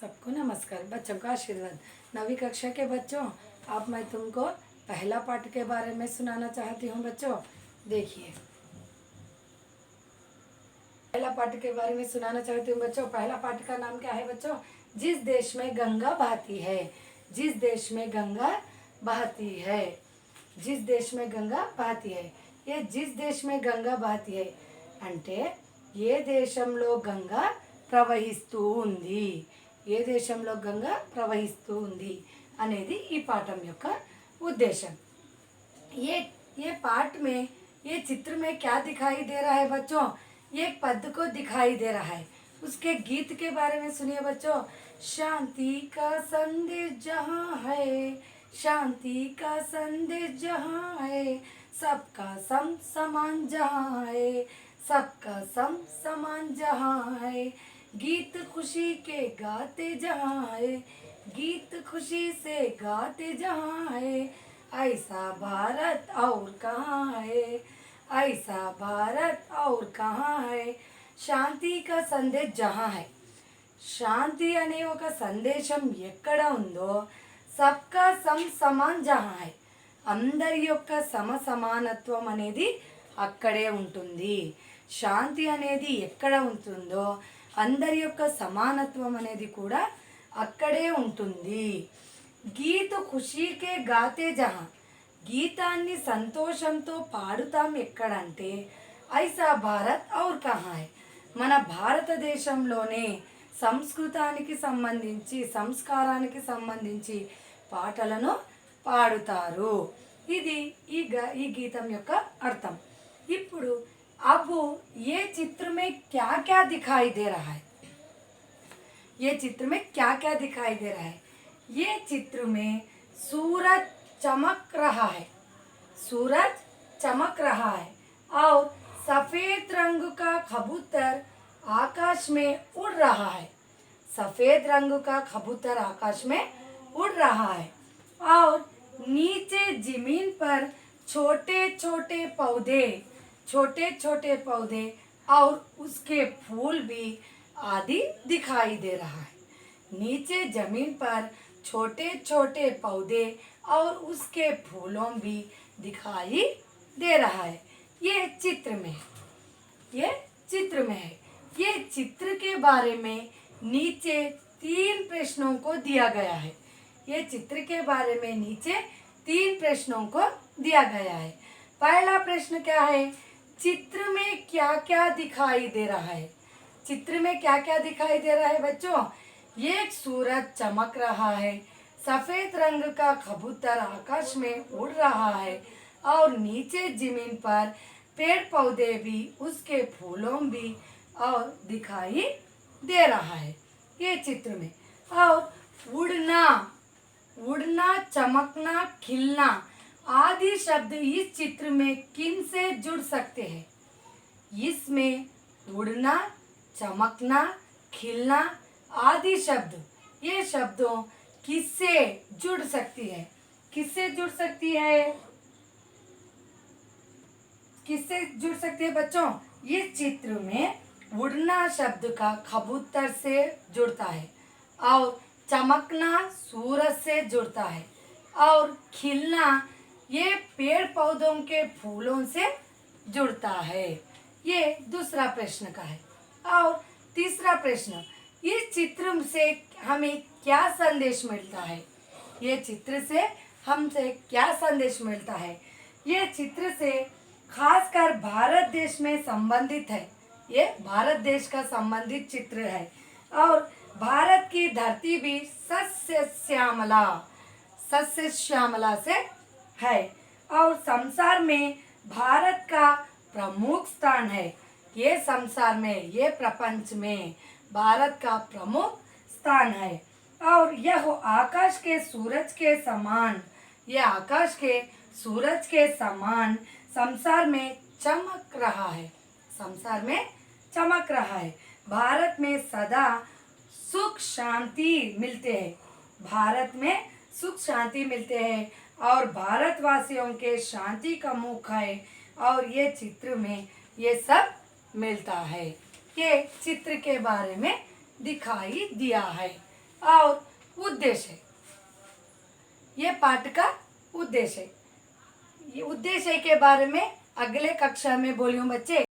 सबको नमस्कार। बच्चों का आशीर्वाद। नवी कक्षा के बच्चों, अब मैं तुमको पहला पाठ के बारे में सुनाना चाहती हूँ। बच्चों देखिए, पहला पाठ के बारे में सुनाना चाहती हूँ। बच्चों पहला पाठ का नाम क्या है? बच्चों, जिस देश में गंगा बहती है। जिस देश में गंगा बहती है। जिस देश में गंगा बहती है। ये जिस देश में गंगा बहती है అంటే ఏ దేశంలో గంగా ప్రవహిస్తూ ఉంది, ఏ దేశంలో గంగా ప్రవహిస్తూ ఉంది అనేది ఈ పాఠం యొక్క उद्देश्य। ये पाठ में, ये चित्र में क्या दिखाई दे रहा है बच्चों? ये पद को दिखाई दे रहा है। उसके गीत के बारे में सुनिए बच्चों। शांति का संदेश जहाँ है, शांति का संदेश जहाँ है, सबका सम समान जहाँ है, सबका सम समान जहाँ है, गीत खुशी के गाते जहाँ है, गीत खुशी से गाते जहाँ है, ऐसा भारत और कहाँ है, ऐसा भारत और कहाँ है, శాంతి का సందేశ్ జహా హై। శాంతి అనే ఒక సందేశం ఎక్కడ ఉందో సబ్కా సమ్ సమాన్ జహా హై, అందరి యొక్క సమ సమానత్వం అనేది అక్కడే ఉంటుంది। శాంతి అనేది ఎక్కడ ఉంటుందో అందరి యొక్క సమానత్వం అనేది కూడా అక్కడే ఉంటుంది। గీత ఖుషీకే గాతే జహా, గీతాన్ని సంతోషంతో పాడుతాం ఎక్కడంటే ఐసా భారత్ ఔర్ కహా హై, మన భారతదేశంలోనే సంస్కృతానికి సంబంధించి, సంస్కారానికి సంబంధించి పాటలను పాడుతారు। ఇది ఈ గీతం యొక్క అర్థం। ఇప్పుడు अब ये चित्र में क्या क्या दिखाई दे रहा है? ये चित्र में क्या क्या दिखाई दे रहा है? ये चित्र में सूरज चमक रहा है, सूरज चमक रहा है और सफ़ेद रंग का कबूतर आकाश में उड़ रहा है। सफ़ेद रंग का कबूतर आकाश में उड़ रहा है और नीचे ज़मीन पर छोटे छोटे पौधे, छोटे छोटे पौधे और उसके फूल भी आदि दिखाई दे रहा है। नीचे जमीन पर छोटे छोटे पौधे और उसके फूलों भी दिखाई दे रहा है। ये चित्र में है, ये चित्र में है। ये चित्र के बारे में नीचे 3 प्रश्नों को दिया गया है। ये चित्र के बारे में नीचे 3 प्रश्नों को दिया गया है। पहला प्रश्न क्या है? चित्र में क्या क्या दिखाई दे रहा है? चित्र में क्या क्या दिखाई दे रहा है बच्चों? एक सूरज चमक रहा है, सफ़ेद रंग का कबूतर आकाश में उड़ रहा है और नीचे ज़मीन पर पेड़ पौधे भी, उसके फूलों भी और दिखाई दे रहा है ये चित्र में। और उड़ना, उड़ना, चमकना, खिलना आदि शब्द इस चित्र में किन से जुड़ सकते हैं? इसमें उड़ना, चमकना, खिलना आदि शब्द, ये शब्दों किससे जुड़ सकती है? किससे जुड़ सकती है? किससे जुड़ सकती है बच्चों? इस चित्र में उड़ना शब्द का कबूतर से जुड़ता है और चमकना सूरज से जुड़ता है और खिलना ये पेड़ पौधों के फूलों से जुड़ता है। ये दूसरा प्रश्न का है। और तीसरा प्रश्न, इस चित्र से हमें क्या संदेश मिलता है? ये चित्र से हमसे क्या संदेश मिलता है? ये चित्र से खासकर भारत देश में संबंधित है। ये भारत देश का संबंधित चित्र है और भारत की धरती भी सस्य श्यामला, सस्य श्यामला से है और संसार में भारत का प्रमुख स्थान है। ये संसार में, ये प्रपंच में भारत का प्रमुख स्थान है और यह आकाश के सूरज के समान, ये आकाश के सूरज के समान संसार में चमक रहा है, संसार में चमक रहा है। भारत में सदा सुख शांति मिलते हैं, भारत में सुख शांति मिलते हैं और भारतवासियों के शांति का मुख है और ये चित्र में ये सब मिलता है। ये चित्र के बारे में दिखाई दिया है। और उद्देश्य है। ये पाठ का उद्देश्य है। ये उद्देश्य के बारे में अगले कक्षा में बोलियो बच्चे।